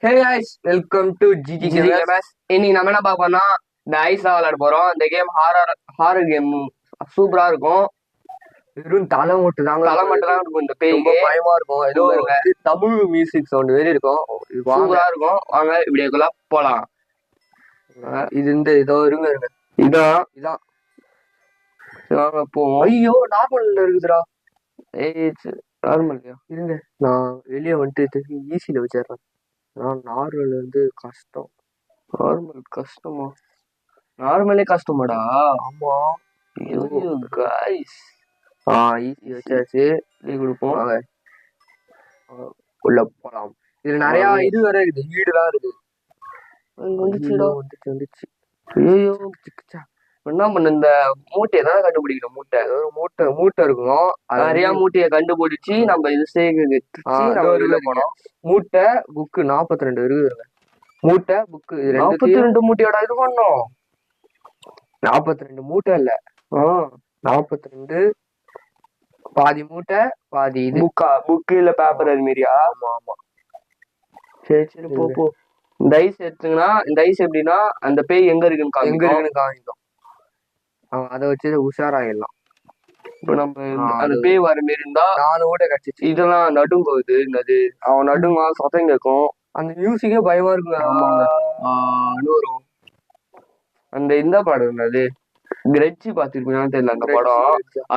Hey guys, welcome to GG games. இன்னைக்கு நம்ம என்ன பார்ப்போம்னா இந்த ஐஸ்ல விளையாட போறோம். இந்த கேம் ஹாரர் கேம் சூப்பரா இருக்கும். வெறும் தலை மட்டும் தான் இருக்கும். இந்த பேய்க்கு பயமா இருக்கும். ஏதோ தமிழ் மியூசிக் சவுண்ட் வெறி இருக்கும். சூப்பரா இருக்கும். வாங்க இப்படிக்குள்ள போலாம். இது இந்த இதோ இருங்க இதான் இதான் வாங்க போவோம். ஐயோ நார்மல்ல இருக்குதுடா. நார்மல்லையா இருங்க, நான் வெளியே வந்துட்டு ஈஸியில வச்சிடுறேன். நார்மல் வந்து கஷ்டம். நார்மல் கஷ்டமா? நார்மலே கஷ்டமாடா? ஆமா. கைஸ் ஈஸி வச்சாச்சு. கொடுப்போம். உள்ள போலாம். இதுல நிறைய இது வேற இருக்குது, வீடுலாம் இருக்கு. வந்துச்சு. ஐயோ என்ன பண்ண, இந்த மூட்டையை தான் கண்டுபிடிக்கணும். மூட்டை இருக்கும். நிறைய மூட்டையை கண்டுபிடிச்சு நம்ம இது சேர்க்க போனோம். மூட்டை புக்கு 42 இருக்குது. மூட்டை புக்கு 42 மூட்டையோட இது பண்ணோம். 42 மூட்டை இல்ல, 42 பாதி மூட்டை பாதி இது. புக்கு இல்ல பேப்பர் அது மாரியா? ஆமா. சரி போ. இந்த ஐஸ் எடுத்துங்கன்னா, இந்த ஐஸ் எப்படின்னா அந்த பேய் எங்க இருக்குன்னு காமிக்கும். அதை வச்சு உஷாராயிடலாம். இப்ப நம்ம அந்த பேய் வர மாரி இருந்தா 4 மூட்டை கிடைச்சிச்சு. இதெல்லாம் நடுங்குது. என்னது அவன் நடுங்க சத்தம் கேட்கும். அந்த மியூசிக்கே பயமா இருக்கு. வரும். அந்த இந்த படம் என்னது கிரெச்சி பாத்துருப்பீங்கன்னு தெரியல அந்த படம்.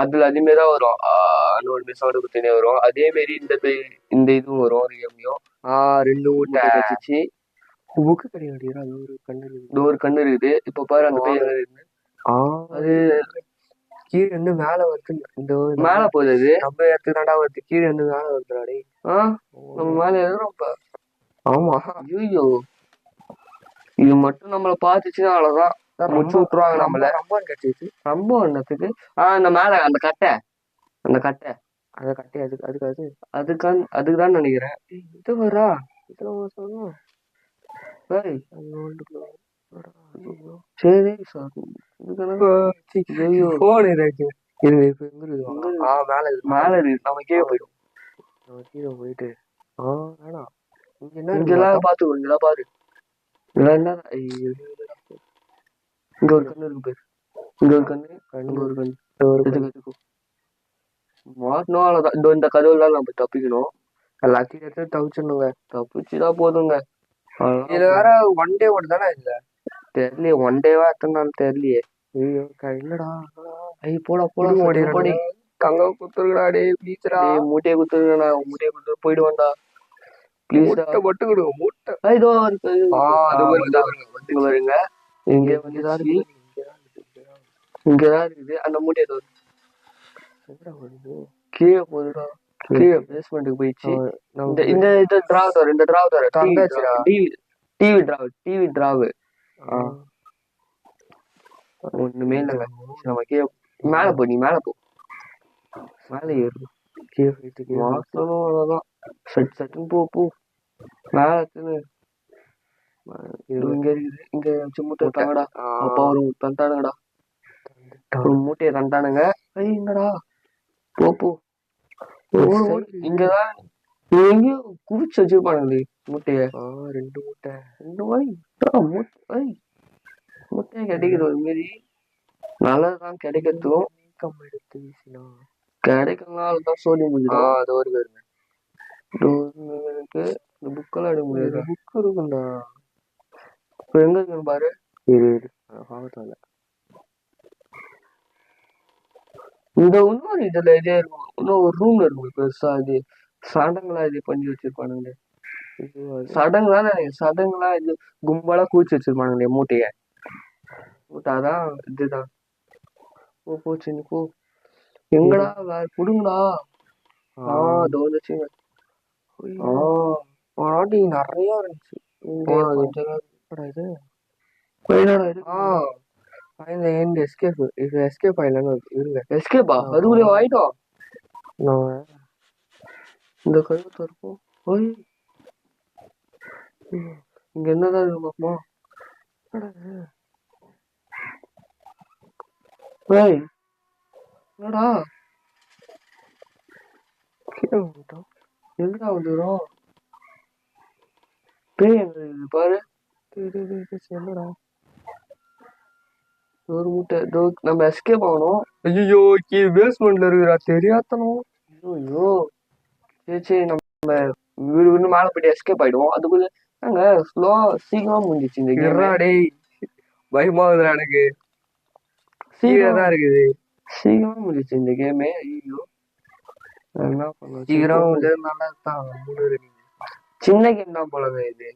அதுல அதே மாதிரிதான் வரும். ஒரு மிஸ்ஸோட குத்தினே வரும். அதே மாரி இந்த இதுவும் வரும். ஒரு கேம்லயும் 2 மூட்டை கிடைச்சிச்சு. புக்கு கிடையாது, அது ஒரு கண்ணு இருக்குது. இப்ப பாரு அந்த பேய் அது கீழே இருந்து மேல வருது. இந்த மேல போகுது. அது நம்ம இடத்துக்கு தாண்டா வருது. கீழே இருந்து மேல வருதுடாடே. நம்ம மேல எதுவும் இப்ப. ஆமா. ஐயோ இது மட்டும் நம்மள பாத்துச்சுன்னா அவ்வளவுதான், முடிச்சு விட்டுருவாங்க நம்மள. ரொம்ப கிடைச்சிச்சு. ரொம்ப ஒன்னத்துக்கு அந்த மேல அந்த கட்டை அந்த கட்டை அதுக்குதான் நினைக்கிறேன். இது வரா சரி மேல நம்ம கீழே போயிடும். போயிட்டு இங்கெல்லாம் பாத்துக்கோ. இங்கெல்லாம் பாரு. இங்க ஒரு கண்ணு இருக்கு பேரு. இங்க ஒரு கண்ணு மாட்டணும். அவ்வளவுதான். இந்த கதவுலாம் நம்ம தப்பிக்கணும். எல்லாத்தையும் எடுத்து தவிச்சிடணுங்க. தப்பிச்சுதான் போதுங்க. இதுல வேற 1 டே மட்டும் தானே இல்ல தெரியலையே. 1 டேவா எத்தனை நாள் தெரியலையே. ஐயோ இல்லடா. போடா போடி கங்க குத்துருக்கடா. டே ப்ளீஸ்டா. மூட்டையை குத்துருக்கா. மூட்டையை குத்து போயிடுவான்டா. ப்ளீஸ் மட்டும் கொடுங்க. மூட்டை இதோ இருக்கு. வருங்க. இங்கதான் இருக்குது அந்த மூட்டை. ஏதோ கீழே போதுடா. கீழே பேஸ்மெண்ட்டுக்கு போயிடுச்சு. இந்த டிராவ் தர டிவி டிராவ் ஒண்ணுமே இல்லைங்க. நம்ம கீழே மேல போ. நீ மேல போ. மேல ஏறு. அவ்வளவுதான். சட்டுன்னு போ. மேல இங்க இருக்குது. இங்க வச்சு மூட்டை தாங்கடா. அப்பா ஒரு தந்தானுங்கடா. மூட்டையை தந்தானுங்க. என்னடா போ. இங்கதான் எங்கேயும் குவிச்சு வச்சிருப்பானுங்களே மூட்டைய. 2 மூட்டை. மூட்டையை கிடைக்குது. ஒரு மாரி நல்லதுதான் கிடைக்கிறதும். எடுத்து வீசினா கிடைக்கிறதுனாலதான் சோழி முடியும். அது ஒரு பேருங்க. இந்த புக்கெல்லாம் எடுக்க முடியாது. புக் இருக்குண்டா. இப்ப எங்க இருக்குன்னு பாரு. பாவத்தால இந்த இன்னொரு இதுல இதே இருக்கும். இன்னும் ஒரு ரூம்ல இருக்கும் பெருசா. இது சடங்களா இது பண்ணி வச்சிருப்பானுங்களே. சடங்களா இது கும்பலா குவிச்சு வச்சிருப்பானுங்களே மூட்டைய. அதான் இதுதான். போச்சு போ. எங்கடா வேற புடுங்கடா. வந்துச்சுங்க. நிறைய இருந்துச்சு. எஸ்கேப் ஆயிடலான்னு இருங்க. எஸ்கேப்பா? அதுக்குள்ளே ஆயிட்டோம். இந்த கழுவத்தை இருக்கும். இங்க என்னதான் இருக்குமா? என்னடா கீழே வந்துட்டோம். எங்கடா வந்துடும்? பேய் எங்க இருக்குது பாரு. என்னடா ஒரு மூட்டை நம்ம எஸ்கேப் ஆகணும். ஐயோ பேஸ்மெண்ட்ல இருக்குடா தெரியாதனும். ஐயோ சரி நம்ம வீடு வீடு மேலே போயிட்டு எஸ்கேப் ஆயிடுவோம். அதுக்குள்ள நாங்க ஸ்லோ சீக்கிரமா முடிஞ்சிச்சு இந்த கேம். டேய் பயமாகுதுடா எனக்கு. சீக்கிரம் இருக்குது. சீக்கிரமா முடிஞ்சிச்சு இந்த கேமே. ஐயோ என்ன பண்ணுவோம் சீக்கிரம் நல்லா தான். சின்ன கேம் தான் போலங்க இது.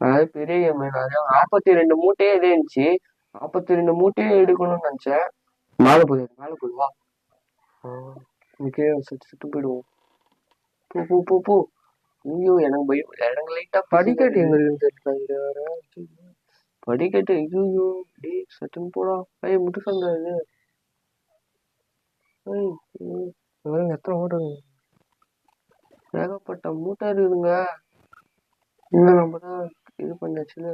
அதாவது பெரிய கேம் நிறைய 42 மூட்டையே இதே இருந்துச்சு. 42 மூட்டையே எடுக்கணும்னு நினைச்சேன். மேலே போடுவா சுட்டு போயிடுவோம். போ ஐயோ எனக்கு பயம். எனக்கு லைட்டா படிக்கட்டு எங்க இருக்குன்னு படிக்கட்டு. ஐயோ டே சட்டுன்னு போடா. முட்டு சொன்னாரு. எத்தனை ஓடுங்க ஏகப்பட்ட மூட்டை இருக்குதுங்க. இன்னும் நம்ம தான் இது பண்ணியாச்சுல.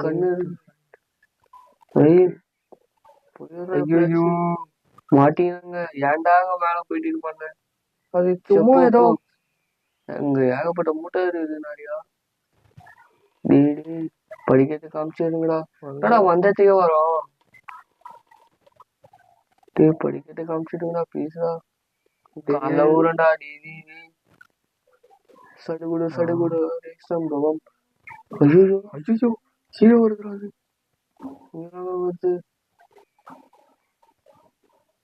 கண்ணு மாட்டிங்க. ஏன்டாக மேல போயிட்டு இது பண்ண. அது சும்மா ஏதோ அங்க ஏகப்பட்ட மூட்டை இருக்குது நிறையா. படிக்கட்டு காமிச்சிருங்களா. வந்ததுக்கே வரும். படிக்கட்டு காமிச்சிடுங்களா ப்ளீஸ்டா. காலைல ஊரண்டா நீ சடுகுடு சம்பவம். ஐயோ கீழே வருது. வருது.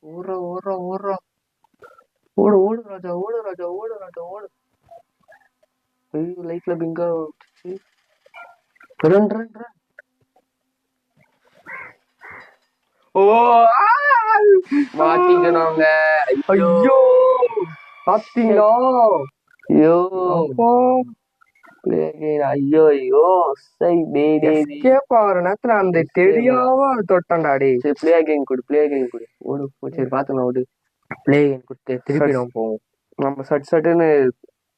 ஓடுறா ஓடு ராஜா ஓடு. ஐயோ லைட்ல பிங்கா ரன் ஓ மாட்டிக்கணுங்க. ஐயோ பாத்தீங்களா. ஐயோ எஸ்கேப் ஆகுற நேரத்துல அந்த தெரியாம தொட்டண்டா. டேய் பிளே கேம் கொடு ஓடு. சரி பாத்துக்கலாம் ஓடு. பிளே கேம் கொடுத்து திருப்பி நம்ம போவோம். நம்ம சட்டுன்னு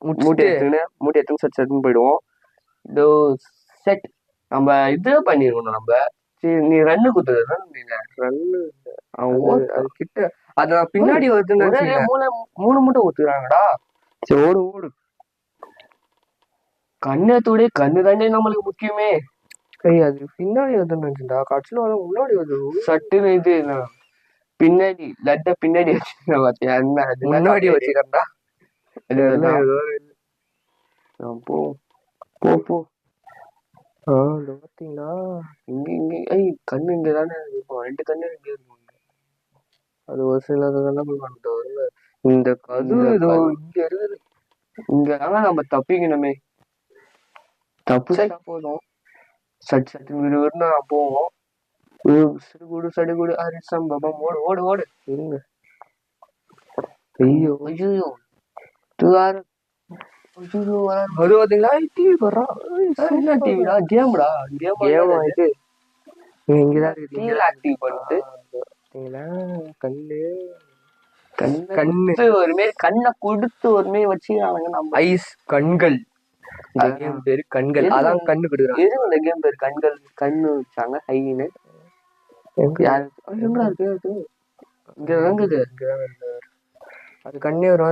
மூட்டை எடுத்துன்னு சட்டுன்னு போயிடுவோம். இதோ செட் நம்ம இது பண்ணிருக்கணும். நம்ம சரி நீ ரன்னு குத்துது ரன்னு அது கிட்ட அது பின்னாடி வருதுன்னு மூணு மூட்டை ஊத்துறாங்கடா. சரி ஓடு. கண்ணத்தோட கண்ணு தாண்டே நம்மளுக்கு முக்கியமே. அது பின்னாடி வருதுன்னு நினைச்சுடா. கட்சியில வந்து முன்னாடி வருது. சட்டுன்னு இது பின்னாடி லட்ட பின்னாடி வச்சுக்கா. முன்னாடி வச்சுக்கா. போ பாத்தீங்களா இங்க கண்ணு இங்கதானே இருக்கும். 2 கண்ணு இங்க இருக்கும். அது ஒரு சிலதெல்லாம் வருங்க. இந்த கது இதோ இங்க இருக்குது. இங்கதாங்க நம்ம தப்பிக்கணுமே. தப்பு போதும். சட்டு வீடு போவோம். சடுகுடு ஹரிசம்பவம். ஓடு இருங்க. ஐயோ அது பாத்தீங்களா டிவி போடுறா. என்ன டிவிடா? கேம்டா. கேம் ஆயிட்டு இங்கதான் டிவில ஆக்டிவ் பண்ணிட்டு கண்ணு ஒரு மாரி கண்ணை கொடுத்து ஒரு மாரி வச்சுக்கிறாங்க. நம்ம ஐஸ் கண்கள். பேரு கண்கள். அதான் கண்ணு கொடுக்குறாங்க. எது இந்த கேம் பேரு கண்கள். கண்ணு வச்சாங்க ஹைன்னு. எங்கடா இருக்கு? இங்க வாங்குது. அது கண்ணே ஒரு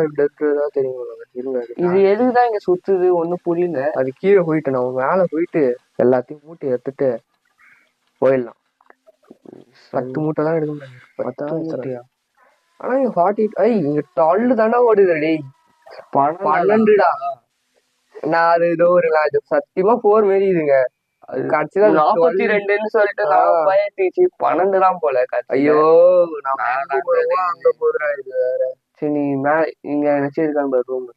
தெரியும். இது எதுக்குதான் இங்க சுத்துது ஒண்ணும் புரியல. அது கீழே போயிட்டு நம்ம மேல போயிட்டு எல்லாத்தையும் மூட்டை எடுத்துட்டு போயிடலாம். 10 மூட்டை தான் எடுக்க முடியாது. ஆனா இங்க 40 இங்க 12 தானே ஓடுது. 12டா. நான் அது ஏதோ ஒரு சத்தியமா 4 மாரி இதுங்க. கடைசியில 42ன்னு சொல்லிட்டு 12 தான் போல. ஐயோ அங்க போதுடா. இது வேற. சரி நீ மேல இங்க நினைச்சிருக்கான் பாரு ரூம்.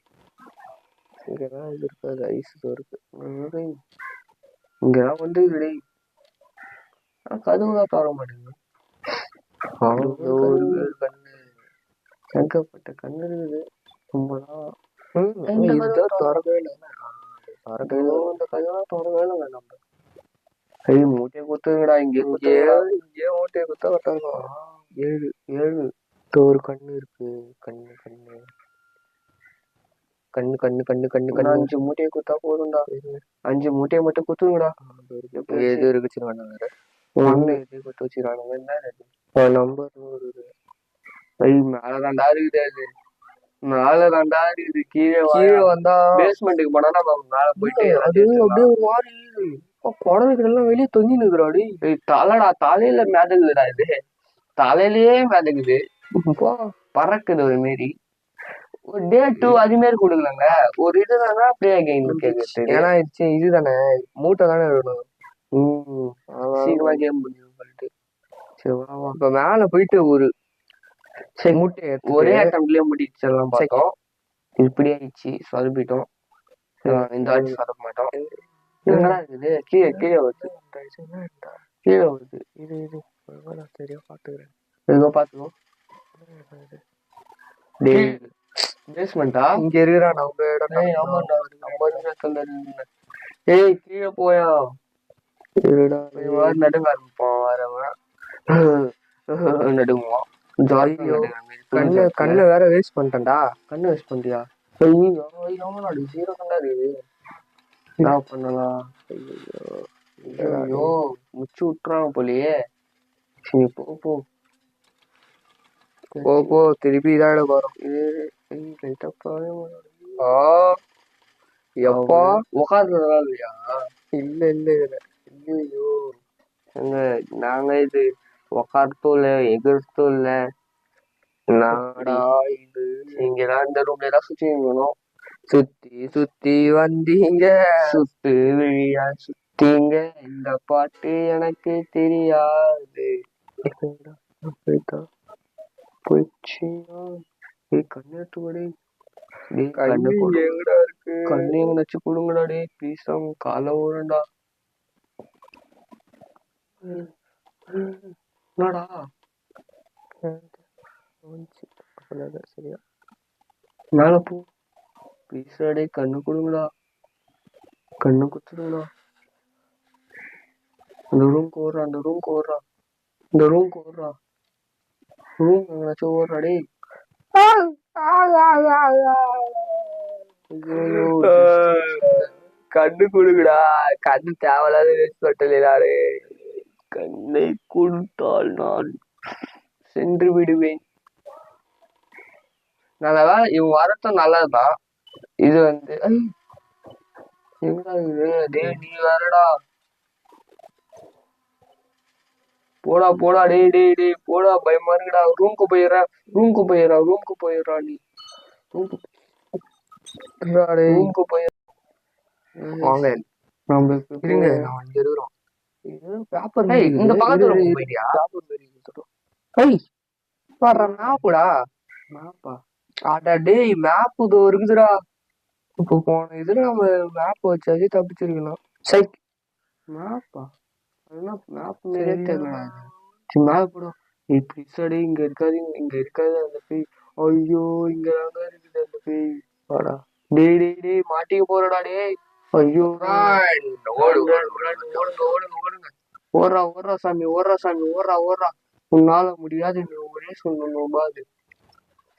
இங்கதான் இது இருக்காது. ஐஸ் இருக்கு. இங்கதான் வந்து கதவுதான் தர மாட்டேங்குது. கண்ணு கேட்கப்பட்ட கண்ணு இருக்குது. திறக்கவே இல்லை. இந்த கதவுலாம் திறக்கவே இல்லை. நம்ம மூட்டையை குத்துங்கடா. இங்கே மூட்டையை குத்தா கரெக்டா இருக்கும். 7 ஒரு கண்ணு இருக்கு. கண்ணு 5 மூட்டையை குத்தா போதும்டா. 5 மூட்டையை மட்டும் குத்துங்கடா. எது இருக்குச்சு வேண்டாம். ஒண்ணு எது குத்து வச்சுக்கிறானுங்க. என்ன நம்பர் மேலதான்டா இருக்குது. அது மேல தாண்டா இருக்குது கீழே கீழே வந்தா பேஸ்மெண்ட்டுக்கு போனா நம்ம மேல போயிட்டு அது அப்படியே ஒரு மாதிரி குடலுக்கு எல்லாம் வெளியே தொங்கி நிற்கிறாடி. தலைடா தலையில மிதக்குதுடா இது, தலையிலயே மிதக்குது, பறக்குது ஒரு மாரி. ஒரு டே 2 அது மாரி கொடுக்கலங்க, ஒரு இதுதானா அப்படியே கேக்குது. ஏன்னா இதுதானே மூட்டை தானே இருக்கணும். சீக்கிரமா கேம் முடியும் சொல்லிட்டு சரி இப்ப மேல போயிட்டு ஒரு மூட்டை ஒரே அட்டம்ப்ட்லயே முடிச்சிடலாம் பார்த்தோம். இப்படி ஆயிடுச்சு, சொதப்பிட்டோம். இந்த வாட்டி சொதப்ப மாட்டோம். என்னடா இருக்குது, கீழே கீழே வருது, கீழே வருது. இது நான் சரியா பாத்துக்கிறேன். எதுவோ பாத்துக்கோ. பேஸ்மெண்டா இங்க இருக்கிறா நம்ம இடம். ஏய் கீழே போயா, நடுங்க ஆரம்பிப்போம் வரவன், நடுங்குவோம். கண்ணை வேற வேஸ்ட் பண்ணிட்டேன்டா. கண்ணு வேஸ்ட் பண்ணிட்டியா? ஜீரோ கண்டா இருக்குது, என்ன பண்ணலாம்? ஐயோ முச்சு விட்டுறாங்க போலியே. சரி போ போ போ போ, திருப்பி இதாட போறோம். எப்பா உக்காந்துதான் இல்லையா? இல்ல இல்ல இதுல ஐயோ நாங்க இது உக்காரத்தும் இல்ல எதிர்த்தும் இல்ல. நாடா இது இங்கதான் இந்த ரூம்ல தான் சுத்தி இருக்கணும். சுத்தி சுத்தி வந்தீங்க, சுத்து விழியா சுத்தீங்க, இந்த பாட்டு எனக்கு தெரியாது. போயிடுச்சு. கண்ணு எடுத்துக்கடி, கண்ணு எங்கடா இருக்கு? கண்ணு எங்க நச்சு கொடுங்கடா டே ப்ளீஸ். அவங்க காலை ஊரண்டா. என்னடா சரியா மேல போ ப்ளீஸ் டே, கண்ணு கொடுங்கடா, கண்ணு குத்துடுங்கடா. அந்த ரூம்க்கு ஓடுறா, அந்த ரூம்க்கு ஓடுறா, இந்த ரூம்க்கு ஓடுறா, ரூம் எங்கனாச்சும் ஓடுறா டே. கண்ணு கொடுங்கடா, கண்ணு தேவையில்லாத வேஸ்ட் பட்டலாரு. கண்ணை கொடுத்தால் நான் சென்று விடுவேன். நல்லதா இவன் வரத்தும் நல்லதுதான். இது வந்து நீ வேறடா, போடா போடா டே டே டே போடா, பயமா இருக்குடா. ரூம்க்கு போயிடுறா, ரூம்க்கு போயிடுறா, ரூம்க்கு போயிடுறா, நீ ரூம்க்கு போயிடுற. இந்த பக்கத்துல போயிட்டியா? மேப்புடா, மேப்பா அடா டேய், மேப் இதோ இருக்குதுடா. இப்போ போன இதுல நம்ம மேப் வச்சாச்சு தப்பிச்சிருக்கணும். சை மேப்பா அதெல்லாம் மேப் மாரியே தெரியல. மேப் போடும் இப்படி சரி, இங்க இருக்காது, இங்க இருக்காது அந்த பேய். ஐயோ இங்க இருக்குது அந்த பேய். வாடா டேய் டேய் டேய், மாட்டிக்க போறடா டேய். ஐயோ ஓடுங்க ஓடுங்க, ஓடுறா ஓடுறா சாமி, ஓடுறா சாமி, ஓடுறா ஓடுறா. உன்னால முடியாது, நீ ஒரே சொல்லணும் பாது.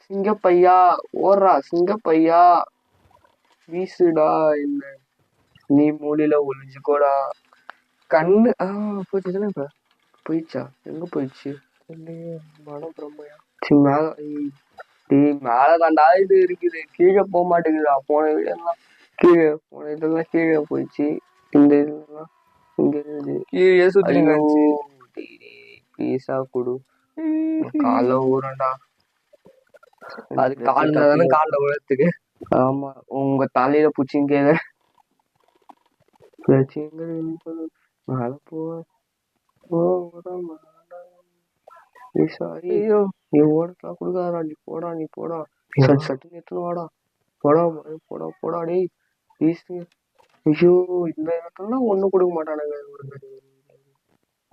சிங்கப்பையா ஓடுறா, சிங்கப்பையா வீசுடா என்ன, நீ மூலையில ஒளிஞ்சுக்கோடா. கண்ணு போச்சுதானே இப்ப? போயிடுச்சா? எங்க போயிடுச்சு? மனம் பிரம்மையா? மேல மேல தாண்டா இது இருக்குது, கீழே போக மாட்டேங்குதா? போன வீடெல்லாம் கீழே, போன இதெல்லாம் கீழே போயிடுச்சு. இந்த இதெல்லாம் இங்க இருக்குது, கீழே சுத்திங்க. பீஸா குடு, கால ஊரண்டா. அது கால்ல தானே, கால்ல உழத்துக்கு. ஆமா உங்க தலையில புச்சிங்க மேல போ. ஐயோ நீ ஓடலாம் கொடுக்காதா, நீ போடா நீ போடா, சட்டுன்னு எடுத்துன்னு வாடா, போடா போடா போடா டேய் ப்ளீஸ். ஐயோ இந்த இடத்துல ஒண்ணும் கொடுக்க மாட்டானுங்க,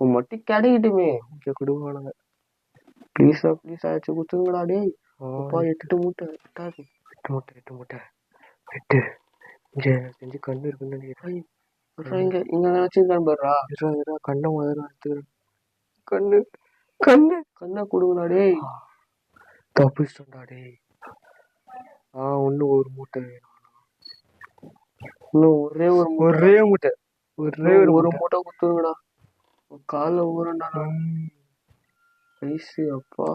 மட்டும் கிடைக்கட்டுமே இங்க கொடுப்பானுங்க. ப்ளீஸா ப்ளீஸ் ஆச்சு குத்துங்கடா டேய். அப்பா 8 மூட்டை எட்டாது, 8 மூட்டை எட்டு. செஞ்சு கண்ணு இருக்குன்னு நினைக்கிறேன். இங்க இங்க வச்சிருக்கான் பாருடா, கண்ணை முதல்ல எடுத்துக்கிறேன். கண்ணு கண்ணு கண்ணை கொடுங்கடா டேய். தப்பிச்சிட்டா டேய். இன்னும் ஒரு மூட்டை வேணும். இன்னும் ஒரே மூட்டை, ஒரு மூட்டை குத்துங்கடா. கால ஊரண்டா வயசு. அப்பா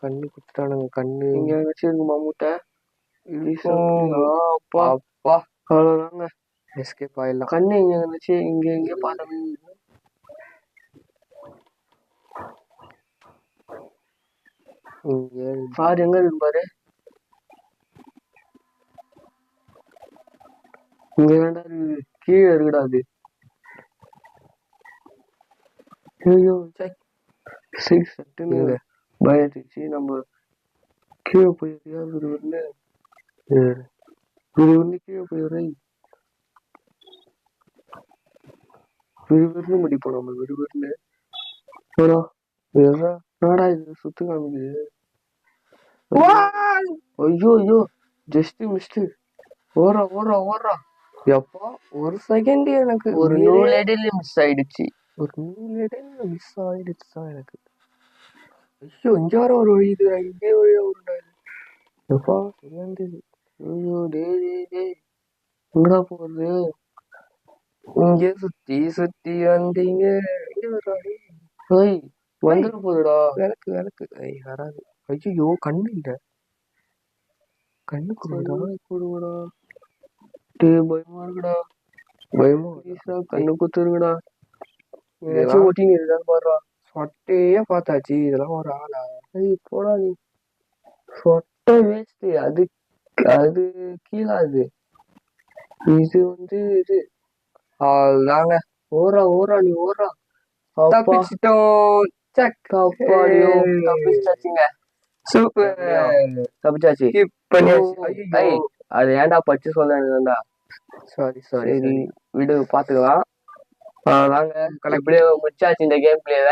கண்ணு குத்துட்டானுங்க கண்ணு. இங்க வச்சிருக்குமா மூட்டை? அப்பா அப்பா அவ்வளவுதாங்க. எஸ்கேப் ஆயிடலாம். கண்ணு இங்க இருந்துச்சு, இங்க பார்த்தோம். சார் எங்க இருக்கு பாரு. இங்க வேண்டா, கீழே இருக்குடா அது. ஐயோ சட்டுன்னு பயத்துச்சு. நம்ம கீழே போயிருக்கியா விறுவிறுன்னு கீழே போயிடுறேன். விறுவிறுன்னு முடிப்போம் நம்ம, விறுவிறுன்னு. என்னடா இது சுத்து காமிக்குது. ஐயோ ஐயோ ஜஸ்ட் மிஸ்ட். ஓடுறா. எப்பா ஒரு செகண்ட் எனக்கு ஒரு நூல் இடையில மிஸ் ஆயிடுச்சு. மிஸ் ஆயிடுச்சுதான் எனக்கு. ஐயோ இங்க வர ஒரு வழி இது, இங்கே வழியா உருண்டாது. எப்பா சரியாந்தது. ஐயோ டே எங்கடா போறது? இங்க சுத்தி வந்தீங்க. வந்துட போதுடா. விளக்கு வராது. ஐயோ கண்ணு இல்ல. கண்ணு கொடுங்கடா. பயமா இருக்குடா. கண்ணு குத்துருங்கடா. ஒட்டின்னு இருக்கான்னு பாடுறா. சொட்டையே பார்த்தாச்சு, இதெல்லாம் ஒரு ஆளா? போடா நீ. சொட்டை வேஸ்ட். அது கீழே. அது இது இது அதாங்க. ஓடுறா நீ ஓடுறா. தப்பிச்சிட்டோம். தப்பிச்சாச்சுங்க. சூப்பர் தப்பிச்சாச்சு. அது ஏன்டா பச்சு சொல்ல. சாரி விடு பாத்துக்கலாம். வாங்க எப்படியோ முடிச்சாச்சு இந்த கேம் பிளேல.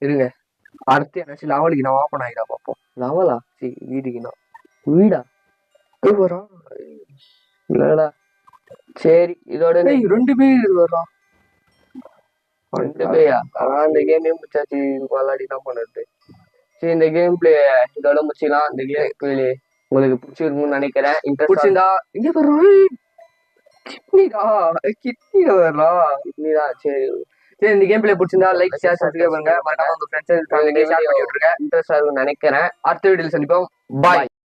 இருங்க அடுத்து என்னாச்சு லெவலுக்கு நான் ஓப்பன் ஆகிடா பார்ப்போம். லெவலா? வீடா இல்லடா. சரி இதோட 2 பேர் வர்றான். 2 பேயா? அந்த கேமே முடிச்சாச்சு. விளையாடி தான் பண்ணுறது. சரி இந்த கேம் பிளே இதோட முடிச்சுக்கலாம். இந்த கேம் பிளே உங்களுக்கு பிடிச்சிருக்கும்னு நினைக்கிறேன். பிடிச்சிருந்தா இங்க கிட்னிடா. சரி இந்த கேம் பிளே பிடிச்சிருந்தா லைக் ஷேர் சப்ஸ்கிரைப் பண்ணுங்க. மறக்காம உங்க ஃப்ரெண்ட்ஸ் இன்ட்ரெஸ்டா இருக்கும்னு நினைக்கிறேன். அடுத்த வீடியோல சந்திப்போம். பாய்.